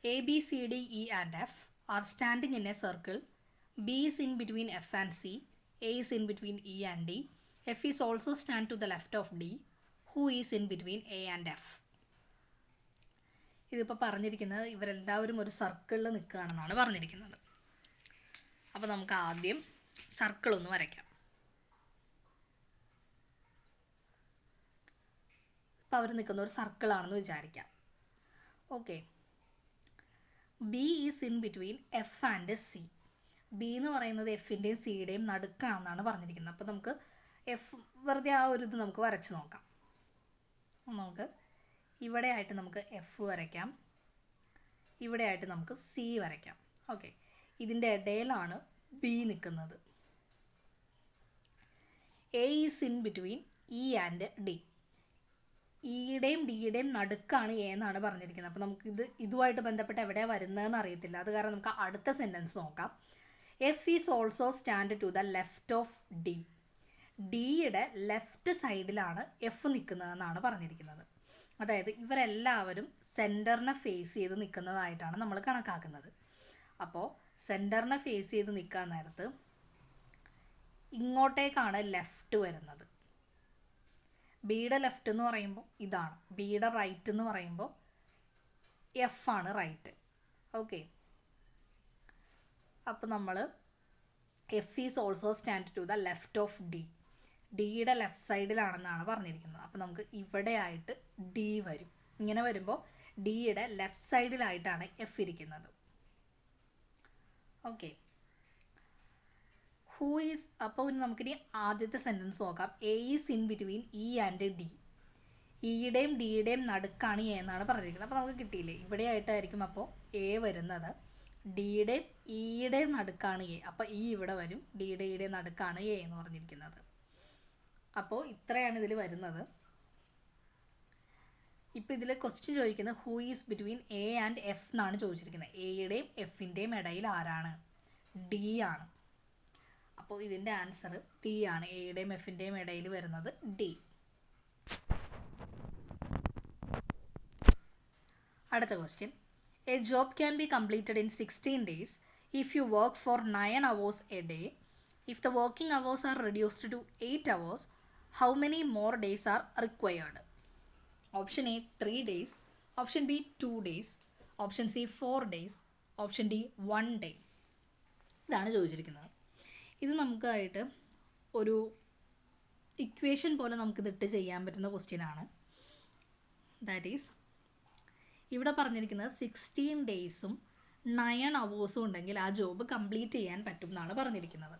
A, B, C, D, E and F are standing in a circle. B is in between F and C. A is in between E and D. F is also stand to the left of D. Who is in between A and F? ഇതിപ്പോൾ പറഞ്ഞിരിക്കുന്നത് ഇവരെല്ലാവരും ഒരു സർക്കിളിൽ നിൽക്കുകയാണെന്നാണ് പറഞ്ഞിരിക്കുന്നത്. അപ്പോൾ നമുക്ക് ആദ്യം circle ഒന്ന് വരയ്ക്കാം. അപ്പോൾ അവർ നിൽക്കുന്ന ഒരു സർക്കിളാണെന്ന് വിചാരിക്കാം. Okay, B is in between F and C. B എന്ന് പറയുന്നത് എഫിൻ്റെയും സിയുടെയും നടുക്കാണെന്നാണ് പറഞ്ഞിരിക്കുന്നത്. അപ്പോൾ നമുക്ക് എഫ് വെറുതെ ആ ഒരു ഇത് നമുക്ക് വരച്ച് നോക്കാം. നമുക്ക് ഇവിടെ ആയിട്ട് നമുക്ക് എഫ് വരയ്ക്കാം, ഇവിടെ ആയിട്ട് നമുക്ക് സി വരയ്ക്കാം. ഓക്കെ, ഇതിൻ്റെ ഇടയിലാണ് ബി നിൽക്കുന്നത്. A is in between E and D. ഇയുടെയും ഡിയുടെയും നടുക്കാണ് എ എന്നാണ് പറഞ്ഞിരിക്കുന്നത്. അപ്പോൾ നമുക്ക് ഇതുമായിട്ട് ബന്ധപ്പെട്ട് എവിടെയാണ് വരുന്നതെന്ന് അറിയത്തില്ല. അത് കാരണം നമുക്ക് അടുത്ത സെൻറ്റൻസ് നോക്കാം. F is also stand to the left of D. ഡിയുടെ ലെഫ്റ്റ് സൈഡിലാണ് എഫ് നിൽക്കുന്നതെന്നാണ് പറഞ്ഞിരിക്കുന്നത്. അതായത് ഇവരെല്ലാവരും സെൻറ്ററിനെ ഫേസ് ചെയ്ത് നിൽക്കുന്നതായിട്ടാണ് നമ്മൾ കണക്കാക്കുന്നത്. അപ്പോൾ സെൻറ്ററിനെ ഫേസ് ചെയ്ത് നിൽക്കാൻ നേരത്ത് ഇങ്ങോട്ടേക്കാണ് ലെഫ്റ്റ് വരുന്നത്. ബിയുടെ ലെഫ്റ്റ് എന്ന് പറയുമ്പോൾ ഇതാണ്, ബിയുടെ റൈറ്റ് എന്ന് പറയുമ്പോൾ എഫ് ആണ് റൈറ്റ്. ഓക്കെ, അപ്പോൾ നമ്മൾ F is also stand to the left of D. ഡിയുടെ ലെഫ്റ്റ് സൈഡിലാണെന്നാണ് പറഞ്ഞിരിക്കുന്നത്. അപ്പോൾ നമുക്ക് ഇവിടെ ആയിട്ട് ഡി വരും. ഇങ്ങനെ വരുമ്പോൾ ഡിയുടെ ലെഫ്റ്റ് സൈഡിലായിട്ടാണ് എഫ് ഇരിക്കുന്നത്. ഓക്കെ, ഹൂ ഈസ്, അപ്പോൾ നമുക്കിനി ആദ്യത്തെ സെൻറ്റൻസ് നോക്കാം. A is in between E and D. ഇയുടെയും ഡിയുടെയും നടുക്കാണ് എ എന്നാണ് പറഞ്ഞിരിക്കുന്നത്. അപ്പോൾ നമുക്ക് കിട്ടിയില്ലേ, ഇവിടെ ആയിട്ടായിരിക്കും അപ്പോൾ എ വരുന്നത്. ഡിയുടെയും ഇയുടെയും നടുക്കാണ് എ, അപ്പോൾ ഇ ഇവിടെ വരും. ഡിയുടെയും നടുക്കാണ് എ എന്ന് പറഞ്ഞിരിക്കുന്നത്. അപ്പോൾ ഇത്രയാണ് ഇതിൽ വരുന്നത്. ഇപ്പോൾ ഇതിൽ ക്വസ്റ്റ്യൻ ചോദിക്കുന്നത് who is between A and F എന്നാണ് ചോദിച്ചിരിക്കുന്നത്. എയുടെയും എഫിൻ്റെയും ഇടയിൽ ആരാണ്? ഡി ആണ്. അപ്പോൾ ഇതിൻ്റെ ആൻസർ ഡി ആണ്. എയുടെയും എഫിൻ്റെയും ഇടയിൽ വരുന്നത് ഡി. അടുത്ത question. A job can be completed in 16 days if you work for 9 hours a day. If the working hours are reduced to 8 hours, how many more days are required? Option A 3 days, option B 2 days, option C 4 days, option D 1 day. ഇതാണ് ചോദിച്ചിരിക്കുന്നത്. ഇത് നമുക്കായിട്ട് ഒരു equation പോലെ നമുക്കിതിട്ട് ചെയ്യാൻ പറ്റുന്ന question ആണ്. That is, ഇവിടെ പറഞ്ഞിരിക്കുന്നത് 16 ഡേയ്സും 9 hours ഉണ്ടെങ്കിൽ ആ ജോബ് കംപ്ലീറ്റ് ചെയ്യാൻ പറ്റും എന്നാണ് പറഞ്ഞിരിക്കുന്നത്.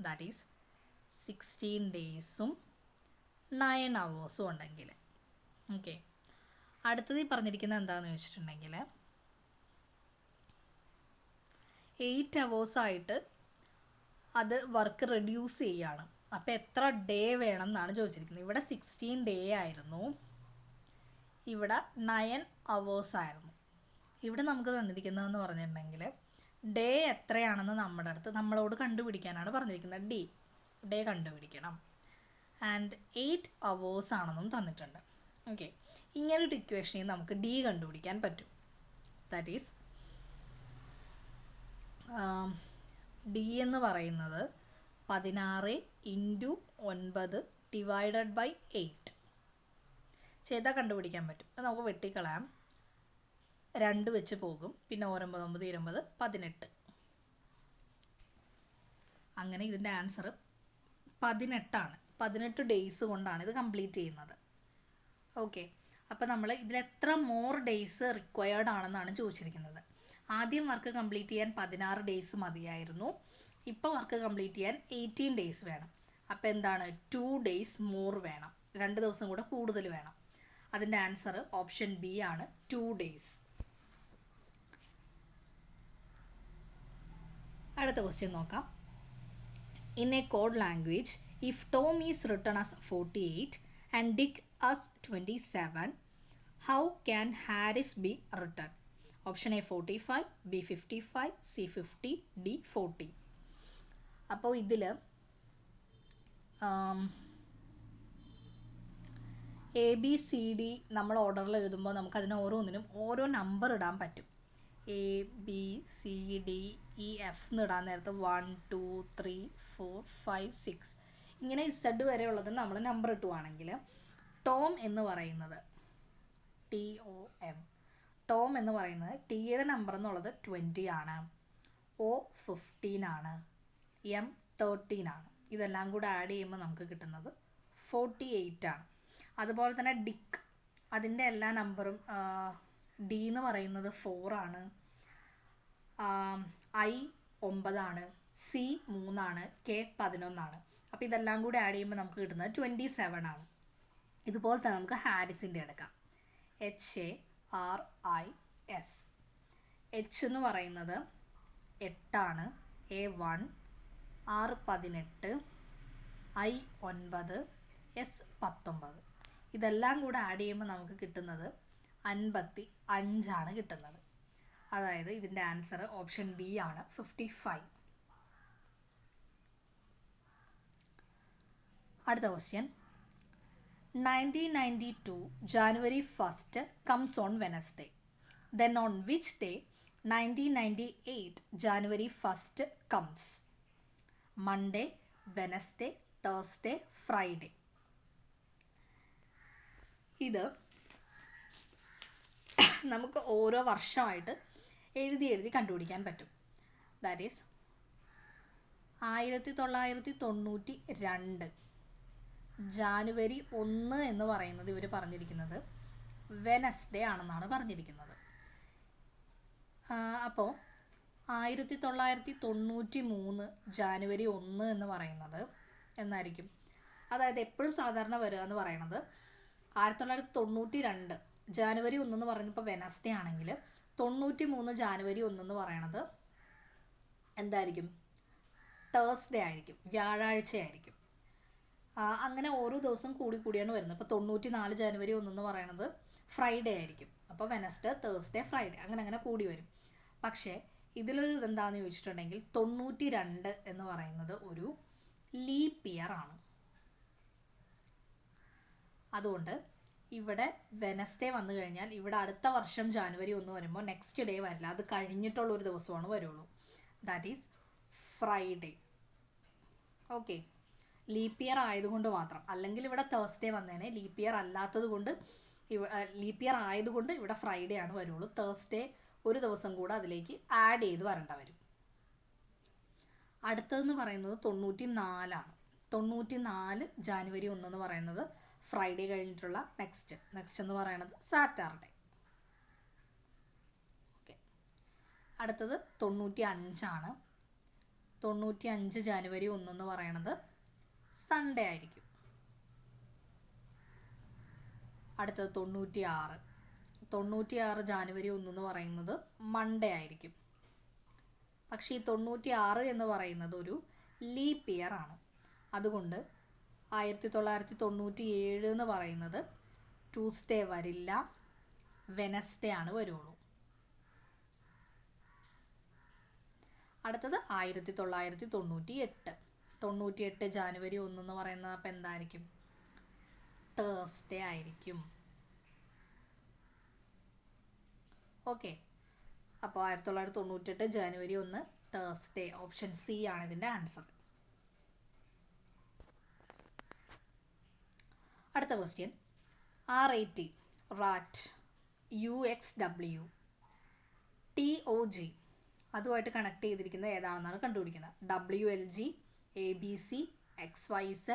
ദാറ്റ് ഈസ് 16 ഡേയ്സും 9 hours ഉണ്ടെങ്കിൽ. ഓക്കെ, അടുത്തത് ഈ പറഞ്ഞിരിക്കുന്നത് എന്താണെന്ന് വെച്ചിട്ടുണ്ടെങ്കിൽ 8 hours ആയിട്ട് അത് വർക്ക് റെഡ്യൂസ് ചെയ്യാണ്. അപ്പോൾ എത്ര ഡേ വേണം എന്നാണ് ചോദിച്ചിരിക്കുന്നത്. ഇവിടെ 16 day ആയിരുന്നു, ഇവിടെ 9 hours ആയിരുന്നു. ഇവിടെ നമുക്ക് തന്നിരിക്കുന്നതെന്ന് പറഞ്ഞിട്ടുണ്ടെങ്കിൽ ഡേ എത്രയാണെന്ന് നമ്മളോട് കണ്ടുപിടിക്കാനാണ് പറഞ്ഞിരിക്കുന്നത്. ഡേ കണ്ടുപിടിക്കണം. ആൻഡ് 8 hours ആണെന്നും തന്നിട്ടുണ്ട്. ഓക്കെ, ഇങ്ങനൊരു ഇക്വേഷനിൽ നമുക്ക് ഡി കണ്ടുപിടിക്കാൻ പറ്റും. ദാറ്റ് ഈസ് ഡി എന്ന് പറയുന്നത് 16 × 9 ഡിവൈഡഡ് ബൈ 8 ചെയ്താൽ കണ്ടുപിടിക്കാൻ പറ്റും. അത് നമുക്ക് വെട്ടിക്കളയാം. 2 വെച്ച് പോകും, പിന്നെ 9 9 20 18. അങ്ങനെ ഇതിൻ്റെ ആൻസർ 18 ആണ്. 18 ഡേയ്സ് കൊണ്ടാണ് ഇത് കംപ്ലീറ്റ് ചെയ്യുന്നത്. ഓക്കെ, അപ്പോൾ നമ്മൾ ഇതിൽ എത്ര മോർ ഡേയ്സ് റിക്വയർഡ് ആണെന്നാണ് ചോദിച്ചിരിക്കുന്നത്. ആദ്യം വർക്ക് കംപ്ലീറ്റ് ചെയ്യാൻ 16 ഡേയ്സ് മതിയായിരുന്നു. ഇപ്പോൾ വർക്ക് കംപ്ലീറ്റ് ചെയ്യാൻ 18 ഡേയ്സ് വേണം. അപ്പോൾ എന്താണ്, 2 days മോർ വേണം. 2 ദിവസം കൂടെ കൂടുതൽ വേണം. അതിൻ്റെ ആൻസർ ഓപ്ഷൻ ബി ആണ്, 2 days. അടുത്ത ക്വസ്റ്റ്യൻ നോക്കാം. In A code language, if Tom is written as 48 and Dick as 27, how can Harris be written? Option A 45, B 55, C 50, D 40. അപ്പോൾ ഇതിൽ എ ബി സി ഡി നമ്മൾ ഓർഡറിൽ എഴുതുമ്പോൾ നമുക്ക് അതിന് ഓരോന്നിനും ഓരോ നമ്പർ ഇടാൻ പറ്റും. A B C D E F എന്ന് ഇടാൻ നേരത്ത് 1 2 3 4 5 6 ഇങ്ങനെ ഇസഡ് വരെ ഉള്ളത് നമ്മൾ നമ്പർ ഇട്ടുവാണെങ്കിൽ ടോം എന്ന് പറയുന്നത് TOM ടോം എന്ന് പറയുന്നത് ടിയുടെ നമ്പർ എന്നുള്ളത് 20 ആണ്, O 15 ആണ്, M 13 ആണ്. ഇതെല്ലാം കൂടെ ആഡ് ചെയ്യുമ്പോൾ നമുക്ക് കിട്ടുന്നത് 48 ആണ്. അതുപോലെ തന്നെ ഡിക്ക്, അതിൻ്റെ എല്ലാ നമ്പറും ഡി എന്ന് പറയുന്നത് 4 ആണ്, I 9 ആണ്, C 3 ആണ്, K 11 ആണ്. അപ്പോൾ ഇതെല്ലാം കൂടെ ആഡ് ചെയ്യുമ്പോൾ നമുക്ക് കിട്ടുന്നത് 27 ആണ്. ഇതുപോലെ തന്നെ നമുക്ക് ഹാരിസിൻ്റെ എടുക്കാം. HARIS. H എന്ന് പറയുന്നത് 8 ആണ്, A 1, R 18, I 9, S 19. ഇതെല്ലാം കൂടെ ആഡ് ചെയ്യുമ്പോൾ നമുക്ക് കിട്ടുന്നത് 55 ആണ് കിട്ടുന്നത്. അതായത് ഇതിൻ്റെ ആൻസർ ഓപ്ഷൻ ബി ആണ്, 55. അടുത്ത question. 1992 January 1st comes on Wednesday. Then on which day 1998 January 1st comes? Monday, Wednesday, Thursday, Friday. ഇത് നമുക്ക് ഓരോ വർഷമായിട്ട് എഴുതി കണ്ടുപിടിക്കാൻ പറ്റും. ദാറ്റ് ഈസ് 1992 ജാനുവരി 1 എന്ന് പറയുന്നത് ഇവർ പറഞ്ഞിരിക്കുന്നത് വെനസ്ഡേ ആണെന്നാണ് പറഞ്ഞിരിക്കുന്നത്. അപ്പോൾ 1993 ജാനുവരി 1 എന്ന് പറയുന്നത് എന്നായിരിക്കും. അതായത് എപ്പോഴും സാധാരണ വരിക എന്ന് പറയുന്നത് 1992 ജാനുവരി 1 എന്ന് പറയുന്നത് ഇപ്പോൾ വെനസ്ഡേ ആണെങ്കിൽ 93 ജാനുവരി 1 എന്ന് പറയുന്നത് എന്തായിരിക്കും? തേഴ്സ്ഡേ ആയിരിക്കും, വ്യാഴാഴ്ച ആയിരിക്കും. അങ്ങനെ ഓരോ ദിവസം കൂടിയാണ് വരുന്നത്. ഇപ്പോൾ 94 ജനുവരി 1 എന്ന് പറയുന്നത് ഫ്രൈഡേ ആയിരിക്കും. അപ്പോൾ വെനസ്ഡേ, തേഴ്സ്ഡേ, ഫ്രൈഡേ അങ്ങനെ കൂടി വരും. പക്ഷേ ഇതിലൊരു ഇതെന്താണെന്ന് ചോദിച്ചിട്ടുണ്ടെങ്കിൽ 92 എന്ന് പറയുന്നത് ഒരു ലീപ്പ് ഇയർ ആണ്. അതുകൊണ്ട് ഇവിടെ വെനസ്ഡേ വന്നു കഴിഞ്ഞാൽ ഇവിടെ അടുത്ത വർഷം ജാനുവരി 1 വരുമ്പോൾ നെക്സ്റ്റ് ഡേ വരില്ല, അത് കഴിഞ്ഞിട്ടുള്ള ഒരു ദിവസമാണ് വരുള്ളൂ. That is Friday. Okay, leap year ആയതുകൊണ്ട് മാത്രം. അല്ലെങ്കിൽ ഇവിടെ തേഴ്സ്ഡേ വന്നേനെ. ലീപ്പ് ഇയർ അല്ലാത്തത് കൊണ്ട് ലീപ്പ് ഇയർ ആയതുകൊണ്ട് ഇവിടെ ഫ്രൈഡേ ആണ് വരുള്ളൂ. തേഴ്സ്ഡേ ഒരു ദിവസം കൂടെ അതിലേക്ക് ആഡ് ചെയ്ത് വരേണ്ട വരും. അടുത്തതെന്ന് പറയുന്നത് 94 ആണ്. 94 ജാനുവരി 1 എന്ന് പറയുന്നത് ഫ്രൈഡേ കഴിഞ്ഞിട്ടുള്ള നെക്സ്റ്റ് എന്ന് പറയുന്നത് സാറ്റർഡേ. ഓക്കെ, അടുത്തത് 95 ആണ്. 95 ജാനുവരി 1 എന്ന് പറയുന്നത് സൺഡേ ആയിരിക്കും. അടുത്തത് 96 ജാനുവരി 1 എന്ന് പറയുന്നത് മൺഡേ ആയിരിക്കും. പക്ഷേ ഈ 96 എന്ന് പറയുന്നത് ഒരു ലീപ്പ് ഇയർ ആണ്. അതുകൊണ്ട് 1997 എന്ന് പറയുന്നത് ട്യൂസ്ഡേ വരില്ല, വെനസ്ഡേ ആണ് വരുള്ളൂ. അടുത്തത് 1998 ജാനുവരി 1 എന്ന് പറയുന്നത് അപ്പം എന്തായിരിക്കും? തേഴ്സ്ഡേ ആയിരിക്കും. ഓക്കെ, അപ്പോൾ 1998 ജാനുവരി 1 തേഴ്സ്ഡേ. ഓപ്ഷൻ സി ആണ് ഇതിൻ്റെ ആൻസർ. അടുത്ത question. RAT, rat, UXW, TOG അതുമായിട്ട് കണക്ട് ചെയ്തിരിക്കുന്നത് ഏതാണെന്നാണ് കണ്ടുപിടിക്കുന്നത്. WLG, ABC, XYZ,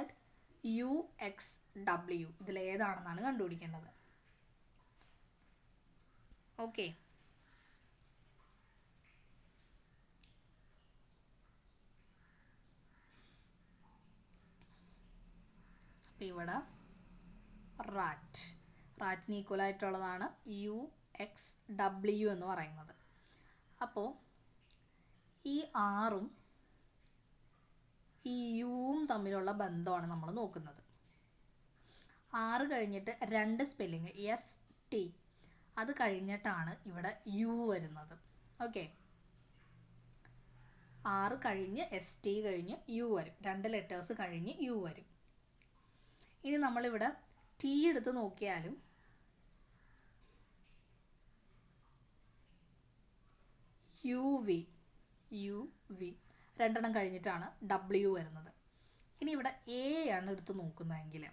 UXW ഇതിലേതാണെന്നാണ് കണ്ടുപിടിക്കേണ്ടത്. ഓക്കെ, അപ്പം ഇവിടെ റാറ്റിന് ഈക്വൽ ആയിട്ടുള്ളതാണ് UXW എന്ന് പറയുന്നത്. അപ്പോൾ ഈ ആറും ഈ യുവും തമ്മിലുള്ള ബന്ധമാണ് നമ്മൾ നോക്കുന്നത്. 6 കഴിഞ്ഞിട്ട് 2 സ്പെല്ലിങ് ST, അത് കഴിഞ്ഞിട്ടാണ് ഇവിടെ U വരുന്നത്. ഓക്കെ, 6 കഴിഞ്ഞ് ST കഴിഞ്ഞ് U വരും, 2 ലെറ്റേഴ്സ് കഴിഞ്ഞ് U വരും. ഇനി നമ്മളിവിടെ T എടുത്ത് നോക്കിയാലും യു വി രണ്ടെണ്ണം കഴിഞ്ഞിട്ടാണ് ഡബ്ല്യു വരുന്നത്. ഇനി ഇവിടെ എ ആണ് എടുത്ത് നോക്കുന്നതെങ്കിൽ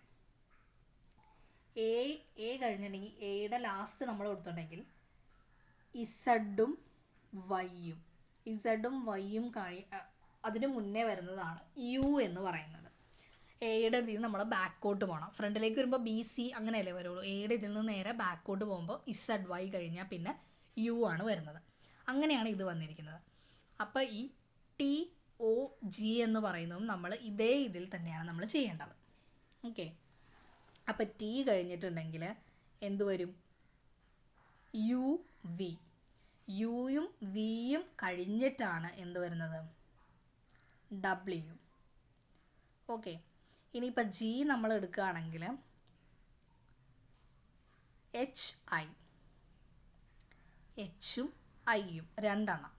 എ കഴിഞ്ഞിട്ടുണ്ടെങ്കിൽ എയുടെ ലാസ്റ്റ് നമ്മൾ കൊടുത്തിട്ടുണ്ടെങ്കിൽ ഇസഡും വൈയും അതിന് മുന്നേ വരുന്നതാണ് യു എന്ന് പറയുന്നത്. എയുടെ ഇതിൽ നമ്മൾ ബാക്കോട്ട് പോകണം. ഫ്രണ്ടിലേക്ക് വരുമ്പോൾ ബി സി അങ്ങനെയല്ലേ വരുള്ളൂ. എയുടെ ഇതിൽ നിന്ന് നേരെ ബാക്കോട്ട് പോകുമ്പോൾ ഇസഡ് വൈ കഴിഞ്ഞാൽ പിന്നെ യു ആണ് വരുന്നത്. അങ്ങനെയാണ് ഇത് വന്നിരിക്കുന്നത്. അപ്പോൾ ഈ ടി ഒ ജി എന്ന് പറയുന്നതും നമ്മൾ ഇതേ ഇതിൽ തന്നെയാണ് നമ്മൾ ചെയ്യേണ്ടത്. ഓക്കെ, അപ്പം ടി കഴിഞ്ഞിട്ടുണ്ടെങ്കിൽ എന്ത് വരും? U V. യുയും വിയും കഴിഞ്ഞിട്ടാണ് എന്ത് വരുന്നത്? ഡബ്ല്യു. ഓക്കെ, ഇനിയിപ്പോൾ ജി നമ്മൾ എടുക്കുകയാണെങ്കിൽ എച്ചും ഐയും രണ്ടെണ്ണം.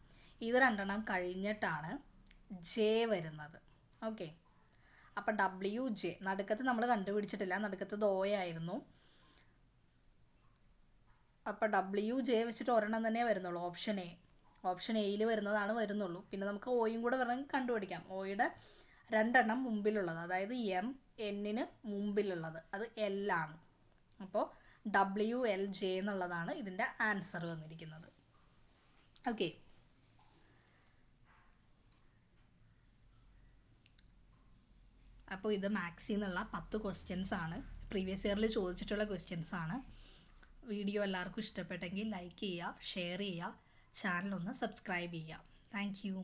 ഇത് രണ്ടെണ്ണം കഴിഞ്ഞിട്ടാണ് ജെ വരുന്നത്. ഓക്കെ, അപ്പം ഡബ്ല്യു ജെ നടുക്കത്ത് നമ്മൾ കണ്ടുപിടിച്ചിട്ടില്ല, നടുക്കത്ത് ഓയായിരുന്നു. അപ്പം ഡബ്ല്യു ജെ വെച്ചിട്ട് ഒരെണ്ണം തന്നെ വരുന്നുള്ളൂ, ഓപ്ഷൻ എയിൽ വരുന്നതാണ് വരുന്നുള്ളൂ. പിന്നെ നമുക്ക് ഓയും കൂടെ വേണമെങ്കിൽ കണ്ടുപിടിക്കാം. ഓയുടെ രണ്ടെണ്ണം മുമ്പിലുള്ളത്, അതായത് എം എന്നിന് മുമ്പിലുള്ളത് അത് എൽ ആണ്. അപ്പോൾ WLJ എന്നുള്ളതാണ് ഇതിൻ്റെ ആൻസർ വന്നിരിക്കുന്നത്. ഓക്കെ, അപ്പോൾ ഇത് മാത്സിൽ നിന്നുള്ള 10 ക്വസ്റ്റ്യൻസ് ആണ്. പ്രീവിയസ് ഇയറിൽ ചോദിച്ചിട്ടുള്ള ക്വസ്റ്റ്യൻസ് ആണ്. വീഡിയോ എല്ലാവർക്കും ഇഷ്ടപ്പെട്ടെങ്കിൽ ലൈക്ക് ചെയ്യുക, ഷെയർ ചെയ്യുക, ചാനൽ ഒന്ന് സബ്സ്ക്രൈബ് ചെയ്യുക. Thank you.